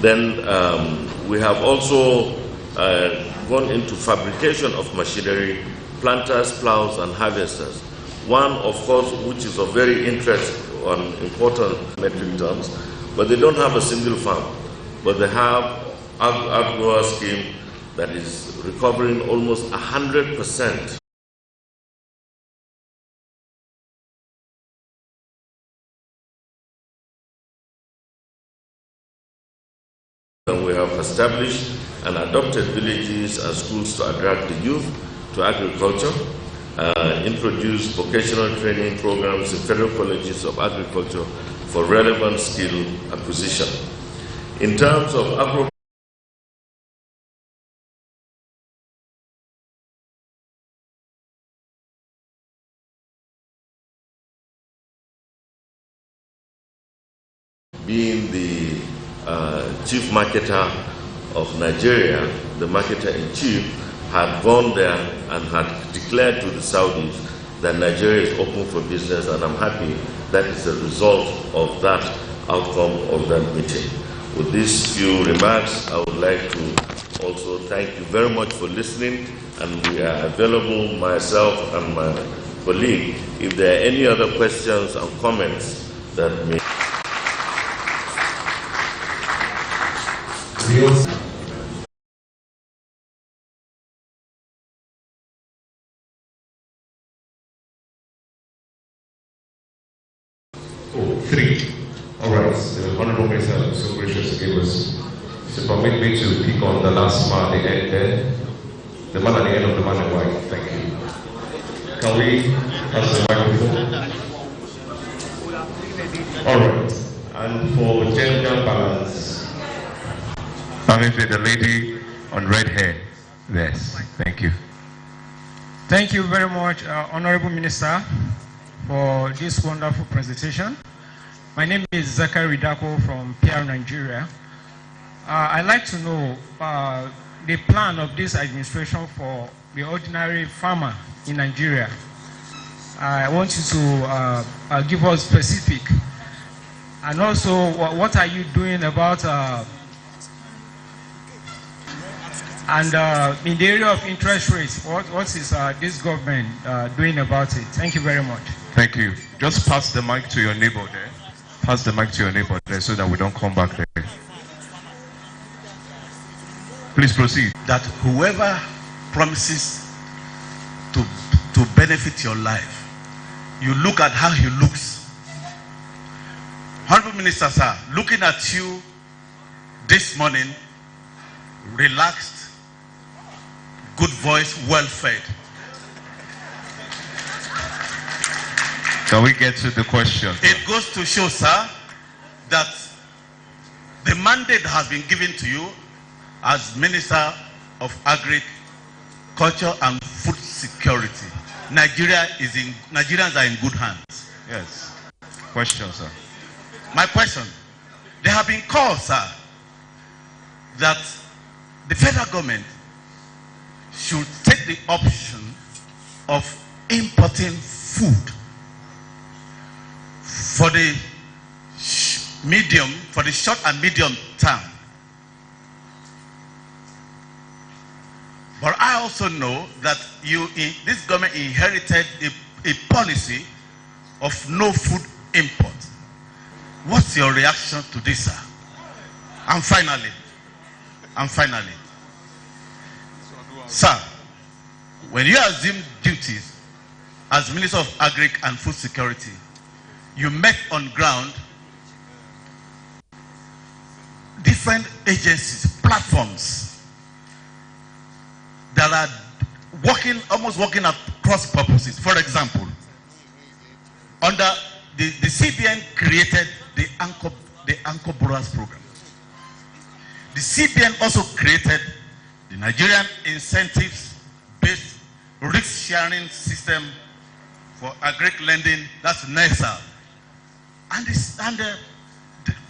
Then we have also gone into fabrication of machinery, planters, plows, and harvesters. One, of course, which is of very interest on important metric tons, but they don't have a single farm, but they have outgrower scheme that is recovering almost 100%. We have established and adopted villages and schools to attract the youth to agriculture, introduced vocational training programs in federal colleges of agriculture for relevant skill acquisition. In terms of agro being the chief marketer of Nigeria, the marketer-in-chief, had gone there and had declared to the Saudis that Nigeria is open for business, and I'm happy that is a result of that outcome of that meeting. With these few remarks, I would like to also thank you very much for listening, and we are available, myself and my colleague, if there are any other questions and comments that may. Oh, 3. All right. The Honorable Minister is so gracious to give us. So permit me to pick on the last man at the end there. The man at the end of the man in white. Thank you. Can we have the microphone? All right. And for gender balance, I'm with the lady on red hair. Yes. Thank you. Thank you very much, Honorable Minister, for this wonderful presentation. My name is Zachary Dako from PR Nigeria. I'd like to know the plan of this administration for the ordinary farmer in Nigeria. I want you to give us specific, and also what are you doing about in the area of interest rates, what is this government doing about it? Thank you very much. Thank you. Just pass the mic to your neighbor there. Pass the mic to your neighbor there so that we don't come back there. Please proceed. That whoever promises to benefit your life, you look at how he looks. Honorable Minister, sir, looking at you this morning, relaxed, good voice, well fed. Can we get to the question? It goes to show, sir, that the mandate has been given to you as Minister of Agriculture and Food Security. Nigerians are in good hands. Yes. Question, sir. My question, there have been calls, sir, that the federal government should take the option of importing food for the short and medium term. But I also know that this government inherited a policy of no food import. What's your reaction to this, sir? And finally, sir, when you assumed duties as Minister of Agri and Food Security, you met on ground different agencies, platforms that are almost working at cross purposes. For example, under the CBN created the Anchor Borrowers program. The CBN also created the Nigerian incentives-based risk-sharing system for agri lending, that's NESA. And the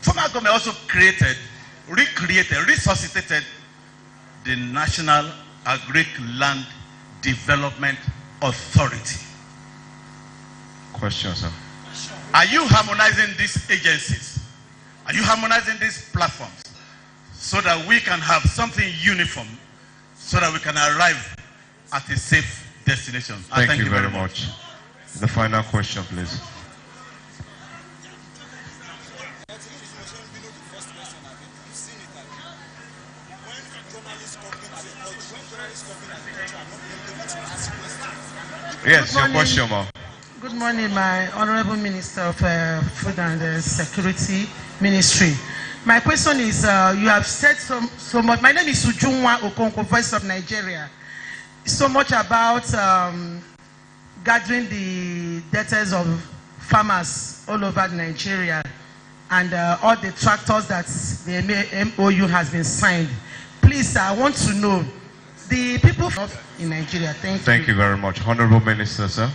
former government also resuscitated the National Agri Land Development Authority. Question, sir. Are you harmonizing these agencies? Are you harmonizing these platforms so that we can have something uniform, so that we can arrive at a safe destination. Thank you very much. The final question, please. Yes, your question, ma'am. Good morning, my Honorable Minister of Food and Security Ministry. My question is, you have said so much. My name is Ujunwa Okonkwo, Voice of Nigeria. So much about gathering the debtors of farmers all over Nigeria and all the tractors that the MOU has been signed. Please, I want to know the people in Nigeria. Thank you. Thank you very much. Honorable Minister, sir.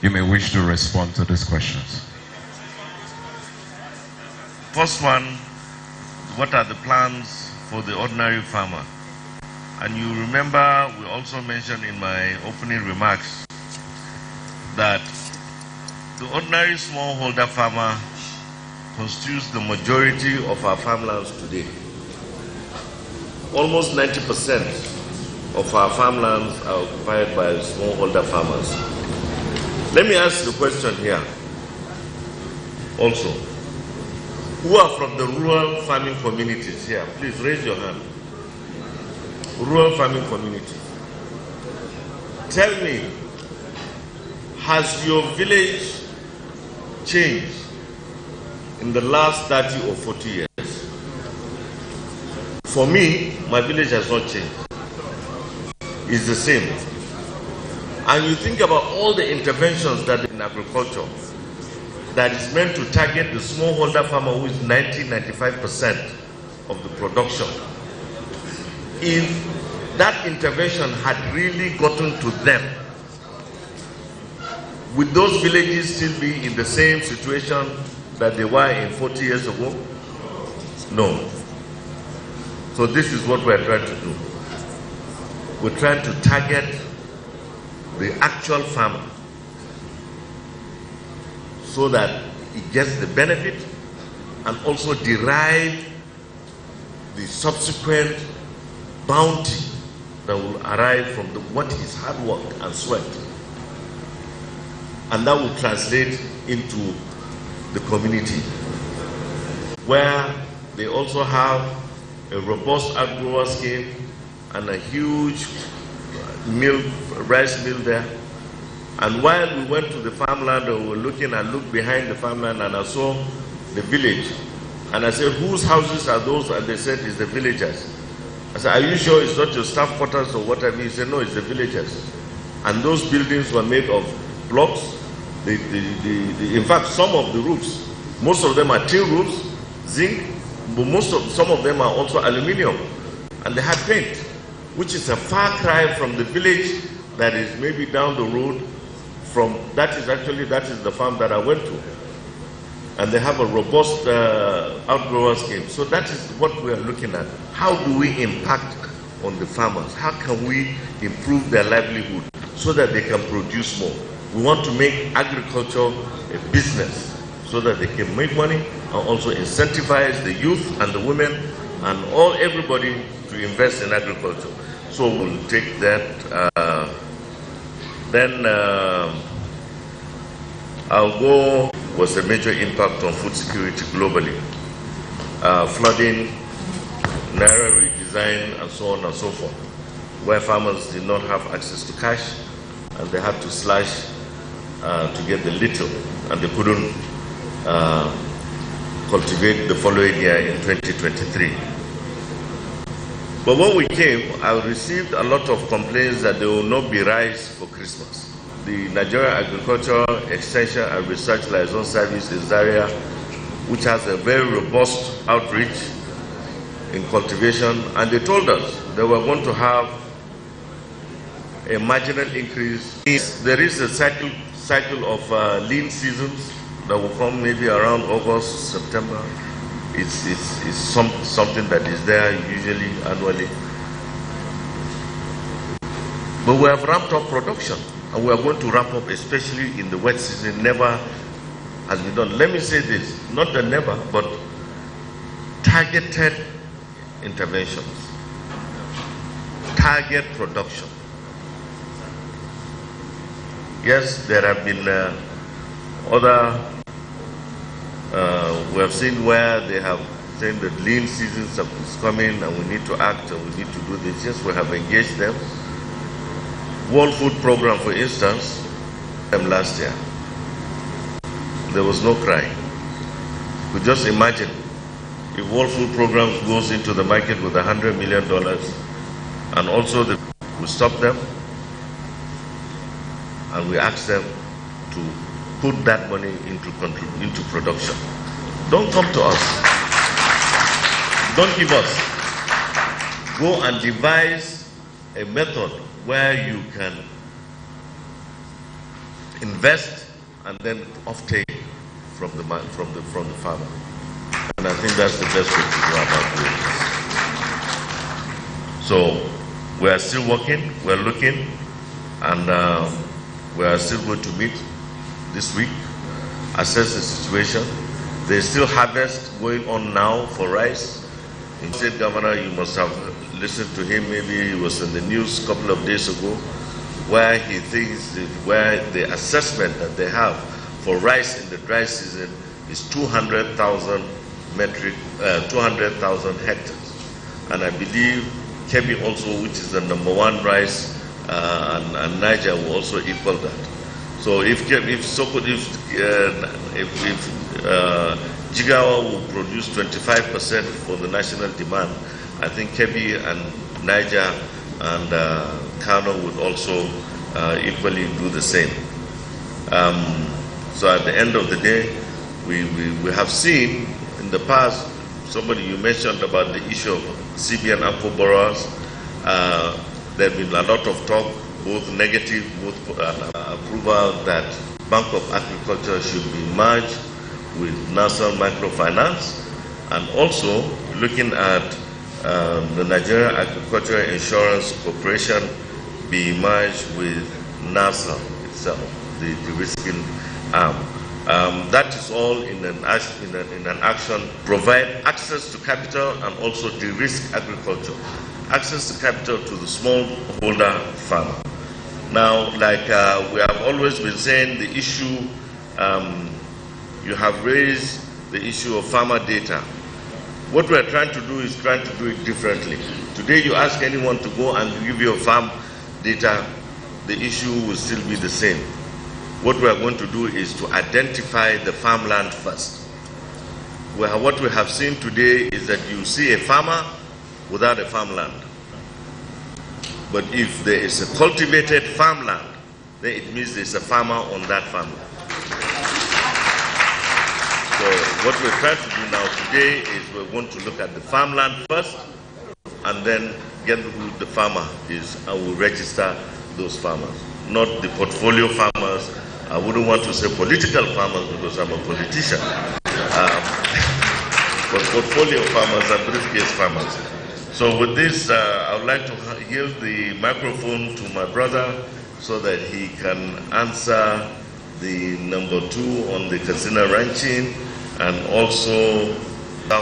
You may wish to respond to these questions. First one, what are the plans for the ordinary farmer? And you remember we also mentioned in my opening remarks that the ordinary smallholder farmer constitutes the majority of our farmlands today. Almost 90% of our farmlands are occupied by smallholder farmers. Let me ask the question here also. Who are from the rural farming communities here? Please raise your hand. Rural farming communities. Tell me, has your village changed in the last 30 or 40 years? For me, my village has not changed. It's the same. And you think about all the interventions that in agriculture that is meant to target the smallholder farmer who is 90–95% of the production. If that intervention had really gotten to them, would those villages still be in the same situation that they were in 40 years ago? No. So this is what we're trying to do. We're trying to target the actual farmer so that he gets the benefit and also derive the subsequent bounty that will arrive from what his hard work and sweat. And that will translate into the community, where they also have a robust agro scheme and a huge rice mill there. And while we went to the farmland, we were looking and looked behind the farmland, and I saw the village. And I said, whose houses are those? And they said, it's the villagers. I said, are you sure it's not your staff quarters or whatever? He said, no, it's the villagers. And those buildings were made of blocks. In fact, some of the roofs, most of them are tin roofs, zinc, but some of them are also aluminium. And they had paint, which is a far cry from the village that is maybe down the road from, that is the farm that I went to. And they have a robust outgrower scheme. So that is what we are looking at. How do we impact on the farmers? How can we improve their livelihood so that they can produce more? We want to make agriculture a business so that they can make money and also incentivize the youth and the women and everybody to invest in agriculture. So we'll take that. Then Algo was a major impact on food security globally. Flooding, Naira redesign, and so on and so forth, where farmers did not have access to cash and they had to slash to get the little, and they couldn't cultivate the following year in 2023. But when we came, I received a lot of complaints that there will not be rice for Christmas. The Nigerian Agricultural Extension and Research Liaison Service in Zaria, which has a very robust outreach in cultivation, and they told us they were going to have a marginal increase. There is a cycle of lean seasons that will come maybe around August, September. It's something that is there usually annually. But we have ramped up production, and we are going to ramp up, especially in the wet season. Never has been done. Let me say this, not the never, but targeted interventions. Target production. Yes, there have been other, we have seen where they have said that lean seasons is coming and we need to act and we need to do this. Yes, we have engaged them. World Food Program, for instance, last year, there was no cry. You just imagine if World Food Program goes into the market with $100 million and also we stop them and we ask them to put that money into production. Don't come to us. Don't give us. Go and devise a method where you can invest and then offtake from the farmer. And I think that's the best way to go about doing this. So we are still working, we are looking, and we are still going to meet this week, assess the situation. There's still harvest going on now for rice. The state governor, you must have listened to him, maybe he was in the news a couple of days ago, where he thinks that where the assessment that they have for rice in the dry season is 200,000 hectares. And I believe Kebbi also, which is the #1 rice, and Niger will also equal that. So if Jigawa will produce 25% for the national demand, I think Kebbi and Niger and Kano would also equally do the same. So at the end of the day, we have seen in the past, somebody you mentioned about the issue of CBN Aqua borrowers. There have been a lot of talk, both negative, both approval that Bank of Agriculture should be merged with National Microfinance, and also looking at the Nigerian Agricultural Insurance Corporation be merged with NASA itself, the risking arm. That is all in an action, provide access to capital and also de-risk agriculture. Access to capital to the smallholder farmer. Now, like we have always been saying, the issue, you have raised the issue of farmer data. What we're trying to do is trying to do it differently. Today you ask anyone to go and give you a farm data, the issue will still be the same. What we are going to do is to identify the farmland first. What we have seen today is that you see a farmer without a farmland. But if there is a cultivated farmland, then it means there's a farmer on that farmland. So what we're trying to do now today is we want to look at the farmland first and then get who the farmer is and we'll register those farmers, not the portfolio farmers. I wouldn't want to say political farmers because I'm a politician, but portfolio farmers and briefcase farmers. So with this, I would like to give the microphone to my brother so that he can answer the number 2 on the casino ranching and also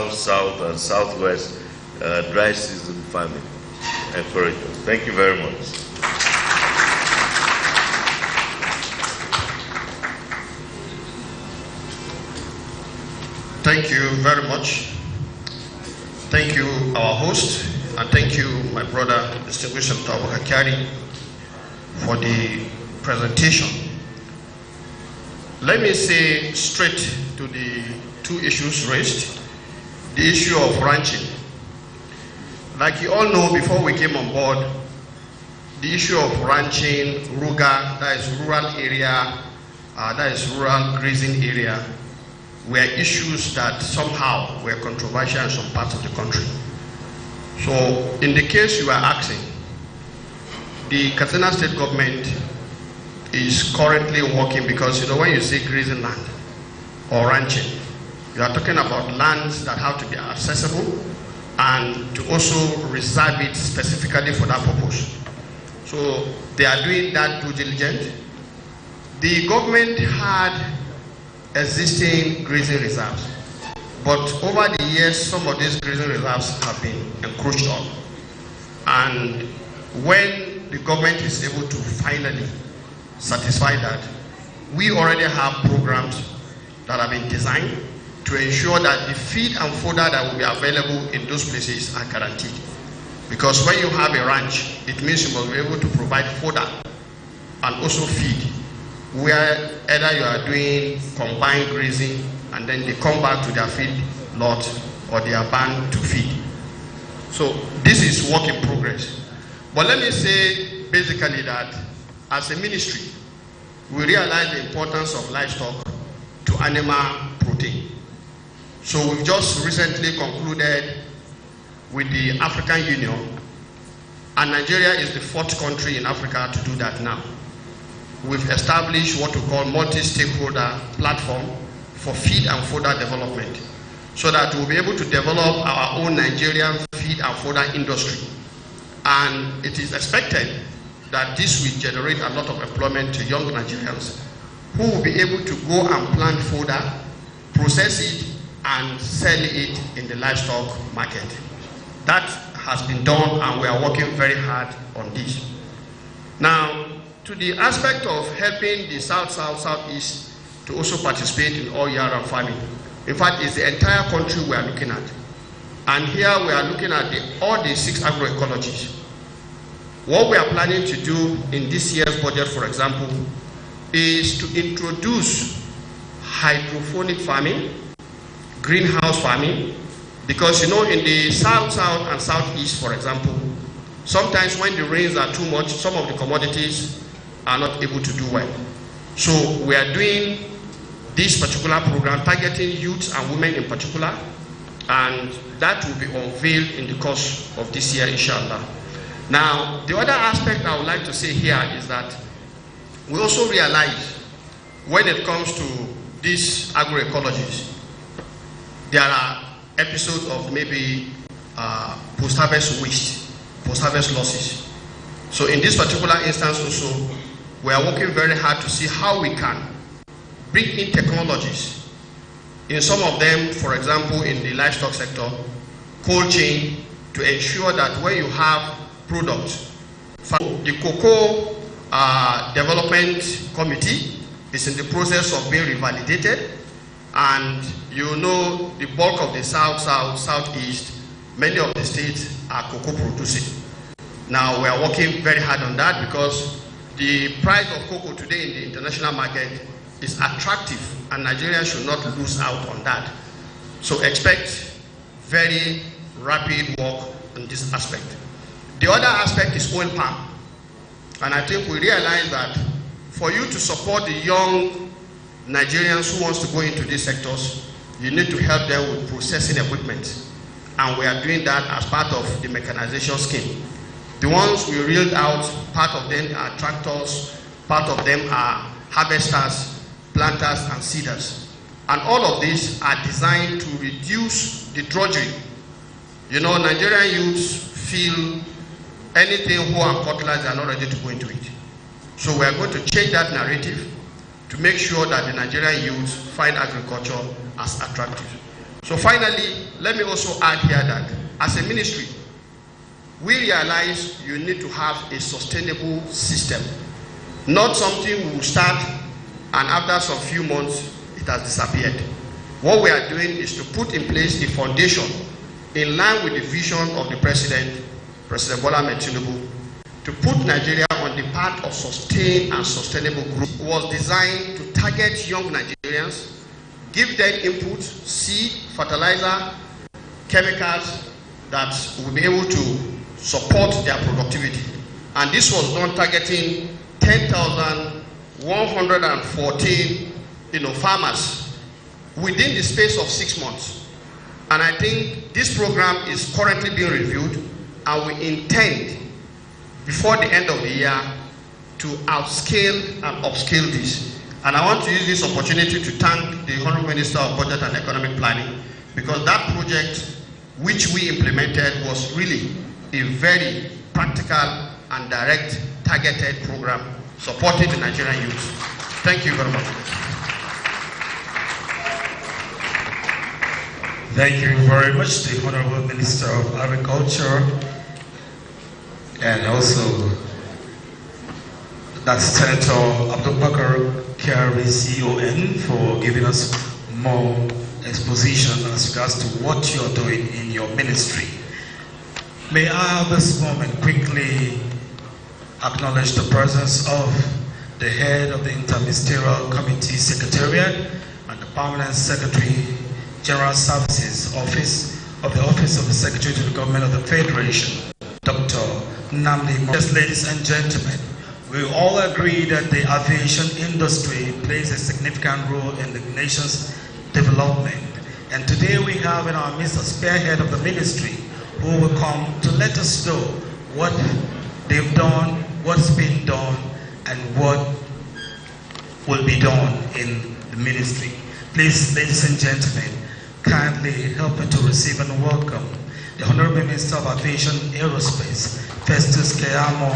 south and southwest dry season farming. Encouragement. Thank you very much. Thank you very much. Thank you, our host, and thank you, my brother, distinguished Dr. Abubakar, for the presentation. Let me say straight to the 2 issues raised. The issue of ranching. Like you all know, before we came on board, the issue of ranching, ruga, that is rural area, that is rural grazing area, were issues that somehow were controversial in some parts of the country. So in the case you are asking, the Katsina State government is currently working, because when you say grazing land or ranching, you are talking about lands that have to be accessible and to also reserve it specifically for that purpose. So they are doing that due diligence. The government had existing grazing reserves. But over the years, some of these grazing reserves have been encroached on. And when the government is able to finally satisfy that, we already have programs that have been designed to ensure that the feed and fodder that will be available in those places are guaranteed. Because when you have a ranch, it means you must be able to provide fodder and also feed, where either you are doing combined grazing and then they come back to their feed lot or they are banned to feed. So this is work in progress. But let me say basically that as a ministry, we realize the importance of livestock to animal protein. So we've just recently concluded with the African Union, and Nigeria is the 4th country in Africa to do that now. We've established what we call multi-stakeholder platform for feed and fodder development, so that we'll be able to develop our own Nigerian feed and fodder industry. And it is expected that this will generate a lot of employment to young Nigerians who will be able to go and plant fodder, process it, and sell it in the livestock market. That has been done, and we are working very hard on this. Now, to the aspect of helping the South, Southeast to also participate in all year-round farming. In fact, it's the entire country we are looking at. And here we are looking at all the 6 agroecologies. What we are planning to do in this year's budget, for example, is to introduce hydroponic farming, greenhouse farming, because you know in the South and Southeast, for example, sometimes when the rains are too much, some of the commodities are not able to do well. So we are doing this particular program targeting youths and women in particular, and that will be unveiled in the course of this year, inshallah. Now, the other aspect I would like to say here is that we also realize when it comes to these agroecologies, there are episodes of maybe post-harvest waste, post-harvest losses. So in this particular instance also, we are working very hard to see how we can bring in technologies. In some of them, for example, in the livestock sector, cold chain, to ensure that when you have products, the cocoa development committee is in the process of being revalidated, and you know the bulk of the Southeast, many of the states are cocoa producing. Now we are working very hard on that because the price of cocoa today in the international market is attractive, and Nigeria should not lose out on that. So expect very rapid work on this aspect. The other aspect is oil palm. And I think we realize that for you to support the young Nigerians who wants to go into these sectors, you need to help them with processing equipment. And we are doing that as part of the mechanization scheme. The ones we reeled out, part of them are tractors, part of them are harvesters, planters, and seeders. And all of these are designed to reduce the drudgery. You know, Nigerian youths feel anything who are fertilized, they are not ready to go into it. So we are going to change that narrative to make sure that the Nigerian youths find agriculture as attractive. So finally, let me also add here that as a ministry, we realize you need to have a sustainable system, not something we will start and after some few months it has disappeared. What we are doing is to put in place a foundation in line with the vision of the President Bola Ahmed Tinubu, to put Nigeria on the path of sustained and sustainable growth. It was designed to target young Nigerians, give them input, seed, fertilizer, chemicals that will be able to support their productivity. And this was done targeting 10,114 farmers within the space of 6 months. And I think this program is currently being reviewed, and we intend before the end of the year to outscale and upscale this. And I want to use this opportunity to thank the Honorable Minister of Budget and Economic Planning, because that project which we implemented was really a very practical and direct targeted program supporting the Nigerian youth. Thank you very much. Thank you very much, the Honorable Minister of Agriculture, and also that's Senator Abdulbakar Kyari, CON, for giving us more exposition as regards to what you're doing in your ministry. May I at this moment quickly acknowledge the presence of the head of the Interministerial Committee Secretariat and the Permanent Secretary General Services Office of the Office of the Secretary to the Government of the Federation, Dr. Nnamdi. Yes, ladies and gentlemen, we all agree that the aviation industry plays a significant role in the nation's development. And today we have in our midst a spearhead of the ministry who will come to let us know what they've done, what's been done, and what will be done in the ministry. Please, ladies and gentlemen, kindly help me to receive and welcome the Honorable Minister of Aviation Aerospace, Festus Keyamo,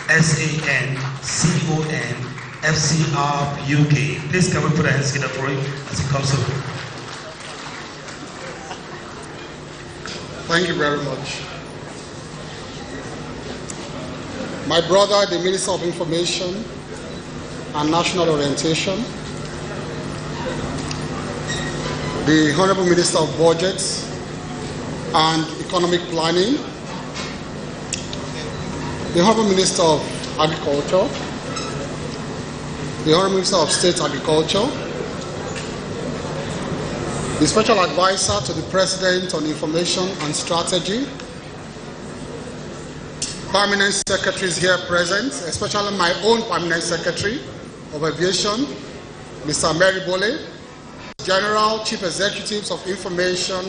SAN, CON, FCR, UK. Please can we put our hands together for him as he comes over. Thank you very much. My brother, the Minister of Information and National Orientation, the Honorable Minister of Budgets and Economic Planning, the Honorable Minister of Agriculture, the Honorable Minister of State Agriculture, the Special Advisor to the President on Information and Strategy, Permanent Secretaries here present, especially my own Permanent Secretary of Aviation, Mr. Mary Bole, General Chief Executives of Information,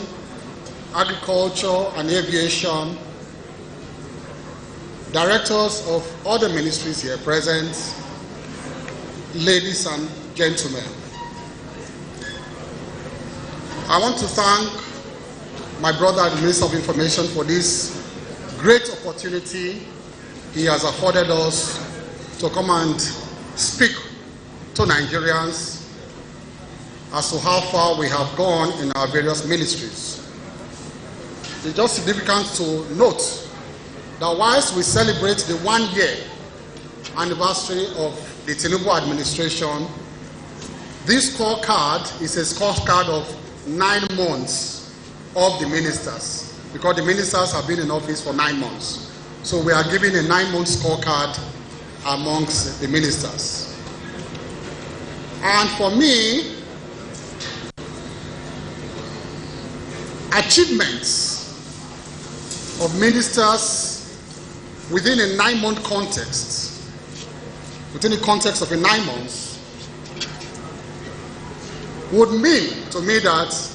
Agriculture and Aviation, Directors of other ministries here present, ladies and gentlemen. I want to thank my brother, the Minister of Information, for this great opportunity he has afforded us to come and speak to Nigerians as to how far we have gone in our various ministries. It's just significant to note that whilst we celebrate the 1-year anniversary of the Tinubu administration, this scorecard is a scorecard of 9 months of the ministers, because the ministers have been in office for 9 months. So we are giving a 9-month scorecard amongst the ministers. And for me, achievements of ministers within a 9-month context, within the context of a 9 months, would mean to me that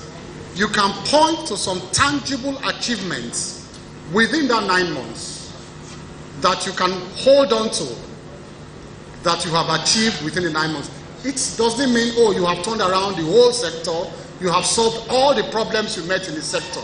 you can point to some tangible achievements within that 9 months that you can hold on to, that you have achieved within the 9 months. It doesn't mean, oh, you have turned around the whole sector, you have solved all the problems you met in the sector.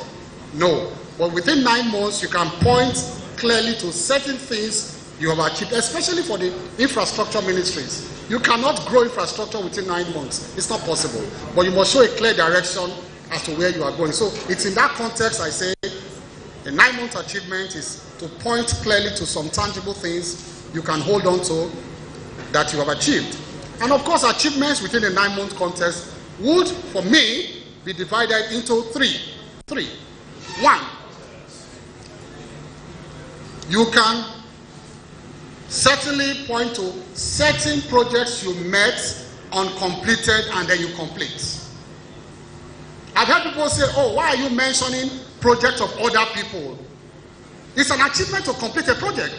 No. But within 9 months, you can point clearly to certain things you have achieved, especially for the infrastructure ministries. You cannot grow infrastructure within 9 months. It's not possible. But you must show a clear direction as to where you are going. So it's in that context I say a 9-month achievement is to point clearly to some tangible things you can hold on to that you have achieved. And of course, achievements within a 9-month context would, for me, be divided into three. One, you can certainly point to certain projects you met uncompleted and then you complete. I've heard people say, oh, why are you mentioning projects of other people? It's an achievement to complete a project.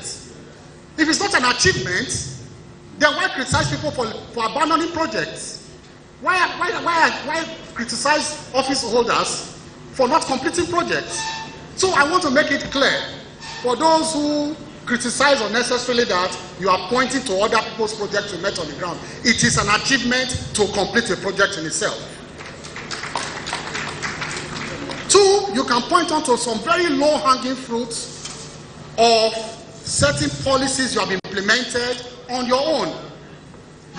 If it's not an achievement, then why criticize people for abandoning projects? Why criticize office holders for not completing projects? So I want to make it clear for those who criticize unnecessarily that you are pointing to other people's projects you met on the ground. It is an achievement to complete a project in itself. Two, you can point on to some very low-hanging fruits of certain policies you have implemented on your own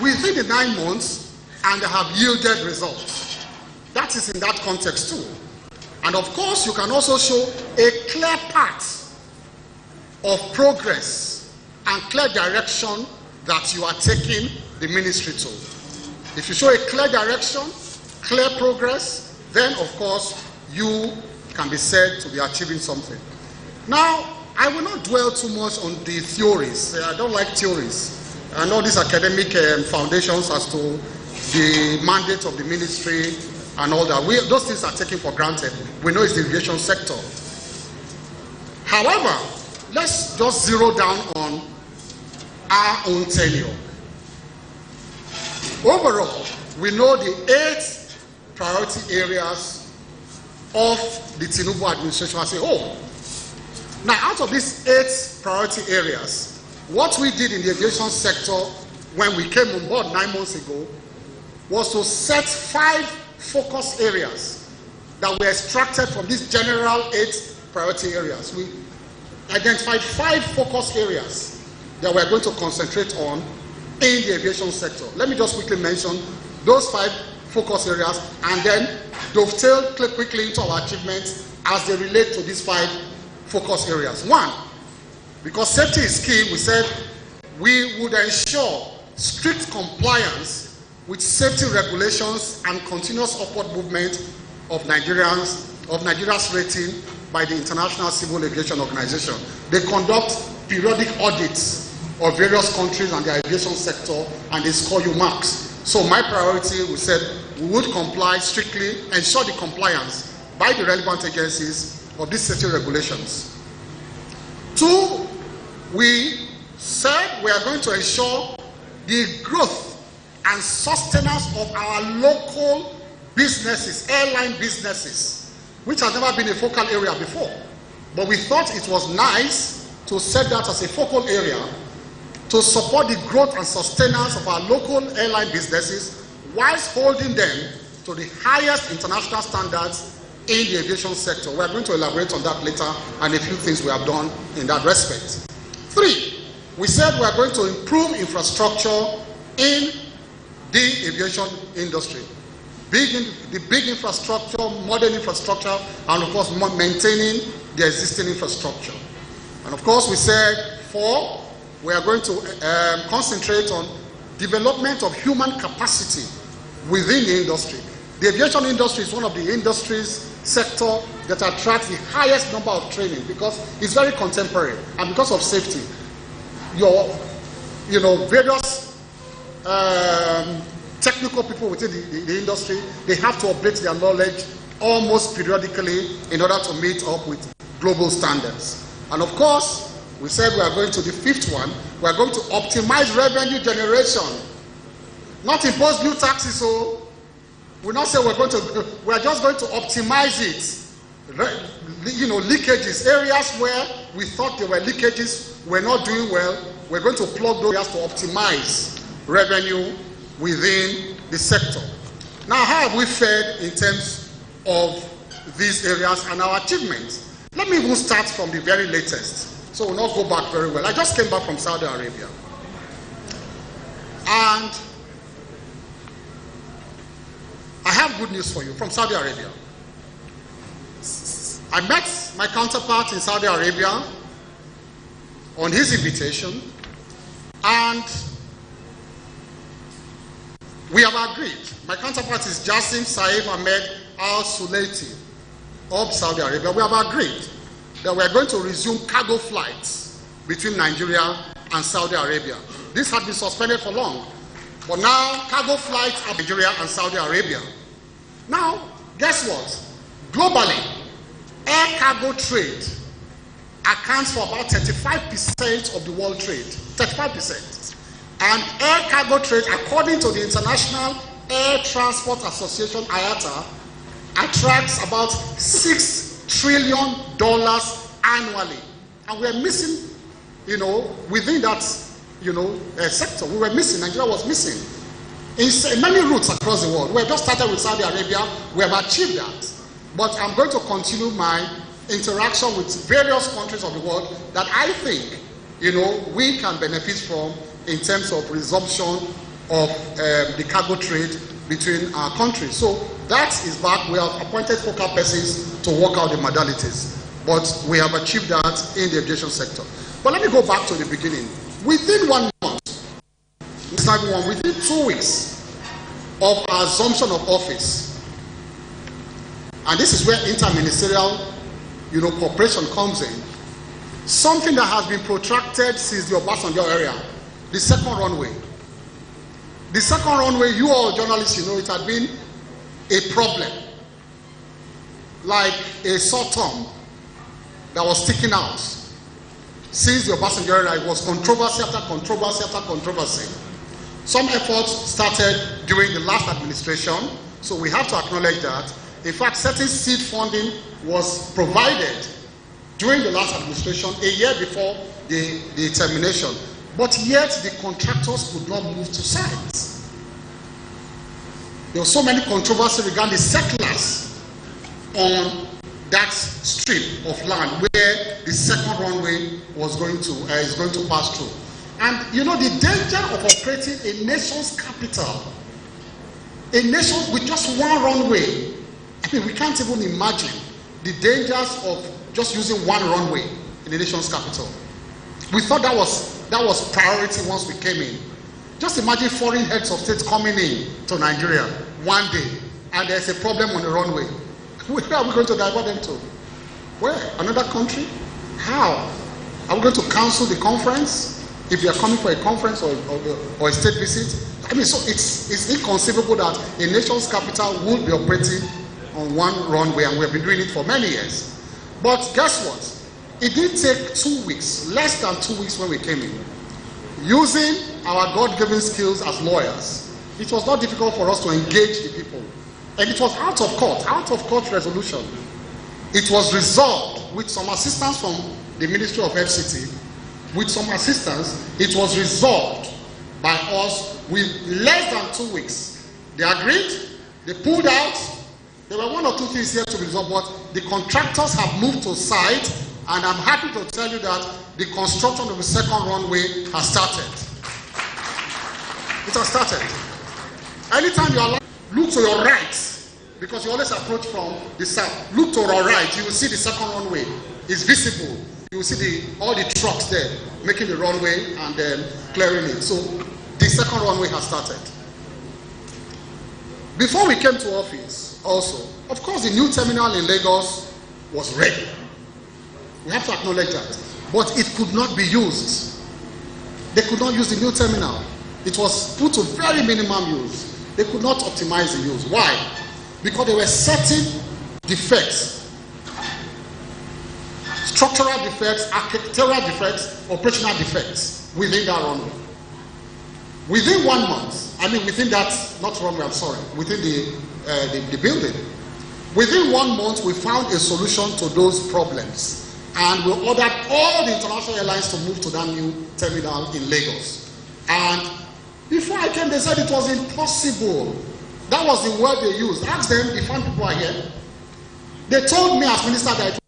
within the 9 months and they have yielded results. That is in that context too. And of course, you can also show a clear path of progress and clear direction that you are taking the ministry to. If you show a clear direction, clear progress, then of course you can be said to be achieving something. Now, I will not dwell too much on the theories. I don't like theories. I know these academic foundations as to the mandate of the ministry and all that. Those things are taken for granted. We know it's the aviation sector. However, let's just zero down on our own tenure. Overall, we know the 8 priority areas of the Tinubu administration as a whole. Now, out of these 8 priority areas, what we did in the aviation sector when we came on board 9 months ago was to set 5 focus areas that were extracted from these general 8 priority areas. We identified 5 focus areas that we're going to concentrate on in the aviation sector. Let me just quickly mention those 5 focus areas and then dovetail quickly into our achievements as they relate to these 5 focus areas. 1, because safety is key, we said we would ensure strict compliance with safety regulations and continuous upward movement of Nigeria's rating by the International Civil Aviation Organization. They conduct periodic audits of various countries and the aviation sector, and they score you marks. So my priority, we said, we would comply strictly, ensure the compliance by the relevant agencies of these safety regulations. 2, we said we are going to ensure the growth and sustenance of our local businesses, airline businesses, which has never been a focal area before. But we thought it was nice to set that as a focal area to support the growth and sustenance of our local airline businesses whilst holding them to the highest international standards in the aviation sector. We are going to elaborate on that later and a few things we have done in that respect. 3, we said we are going to improve infrastructure in the aviation industry. The big infrastructure, modern infrastructure, and of course maintaining the existing infrastructure. And of course we said 4, we are going to concentrate on development of human capacity within the industry. The aviation industry is one of the industries sector that attracts the highest number of training because it's very contemporary and because of safety. Various technical people within the industry, they have to update their knowledge almost periodically in order to meet up with global standards. And of course, we said we are going to the 5th one, we are going to optimize revenue generation, not impose new taxes. So we're not saying we're just going to optimize it. Leakages, areas where we thought there were leakages, we're not doing well, we're going to plug those areas to optimize revenue within the sector. Now, how have we fared in terms of these areas and our achievements? Let me even start from the very latest, so we'll not go back very well. I just came back from Saudi Arabia. And I have good news for you from Saudi Arabia. I met my counterpart in Saudi Arabia on his invitation, and we have agreed. My counterpart is Jassim Saif Ahmed Al Sulaiti of Saudi Arabia. We have agreed that we are going to resume cargo flights between Nigeria and Saudi Arabia. This had been suspended for long, but now cargo flights are Nigeria and Saudi Arabia. Now, guess what? Globally, air cargo trade accounts for about 35% of the world trade. 35%. And air cargo trade, according to the International Air Transport Association, IATA, attracts about $6 trillion annually. And we are missing, within that, sector. We were missing, Nigeria was missing. In many routes across the world. We have just started with Saudi Arabia. We have achieved that. But I'm going to continue my interaction with various countries of the world that I think, we can benefit from in terms of resumption of the cargo trade between our countries. So that is back. We have appointed focal persons to work out the modalities, but we have achieved that in the aviation sector. But let me go back to the beginning. Within 1 month, within 2 weeks of our assumption of office, and this is where interministerial, cooperation comes in. Something that has been protracted since the Obasanjo area, the second runway. The second runway, you all journalists, it had been a problem, like a sore thumb that was sticking out. Since the Obasanjo era, it was controversy after controversy after controversy. Some efforts started during the last administration, so we have to acknowledge that. In fact, certain seed funding was provided during the last administration, a year before the termination. But yet, the contractors could not move to site. There was so many controversy regarding the settlers on that strip of land where the second runway was is going to pass through. And the danger of operating a nation's capital, a nation with just one runway. I mean, we can't even imagine the dangers of just using one runway in the nation's capital. We thought that was priority once we came in. Just imagine foreign heads of state coming in to Nigeria one day, and there's a problem on the runway. Where are we going to divert them to? Where? Another country? How? Are we going to cancel the conference if they are coming for a conference or a state visit? I mean, so it's inconceivable that a nation's capital would be operating on one runway, and we have been doing it for many years. But guess what? It did take 2 weeks, less than 2 weeks when we came in. Using our God-given skills as lawyers, it was not difficult for us to engage the people. And it was out of court resolution. It was resolved with some assistance from the Ministry of FCT. With some assistance, it was resolved by us with less than 2 weeks. They agreed, they pulled out. There were 1 or 2 things here to resolve, but the contractors have moved to site, and I'm happy to tell you that the construction of the second runway has started. It has started. Anytime you are look to your right, because you always approach from the south. Look to your right, you will see the second runway is visible. You will see all the trucks there making the runway and then clearing it. So the second runway has started. Before we came to office, also, of course, the new terminal in Lagos was ready. We have to acknowledge that. But it could not be used. They could not use the new terminal. It was put to very minimum use. They could not optimize the use. Why? Because there were certain defects, structural defects, architectural defects, operational defects within that runway. Within 1 month, within that, not runway, I'm sorry, within the building. Within 1 month, we found a solution to those problems. And we ordered all the international airlines to move to that new terminal in Lagos. And before I came, they said it was impossible. That was the word they used. Ask them, the fund people are here. They told me as minister that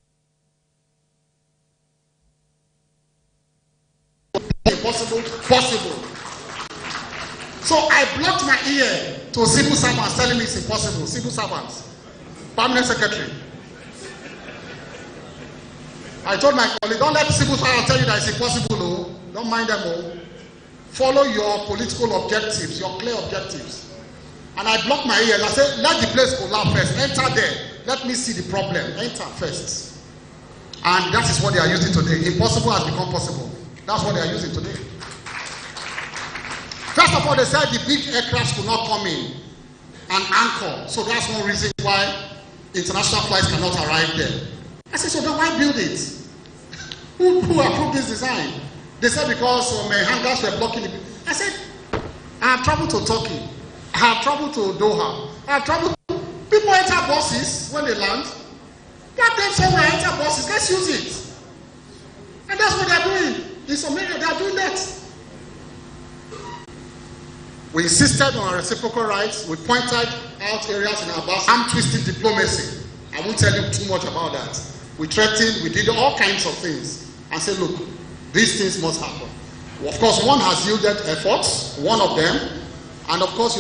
it was possible. So I blocked my ear to civil servants telling me it's impossible. Civil servants, permanent secretary. I told my colleague, don't let civil servants tell you that it's impossible. No, don't mind them all. Follow your political objectives, your clear objectives. And I blocked my ears. I said, let the place collapse first. Enter there. Let me see the problem. Enter first. And that is what they are using today. Impossible has become possible. That's what they are using today. First of all, they said the big aircraft could not come in and anchor. So that's one reason why international flights cannot arrive there. I said, so then why build it? Who approved this design? They said because some hangars were blocking it. I said, I have traveled to Turkey. I have traveled to Doha. I have traveled to... People enter buses when they land. Let them somewhere enter buses. Let's use it. And that's what they're doing. In some area, they're doing that. We insisted on our reciprocal rights. We pointed out areas in our bus. Arm-twisting diplomacy. I won't tell you too much about that. We threatened, we did all kinds of things. And said, look, these things must happen. Of course, one has yielded efforts, one of them. And of course,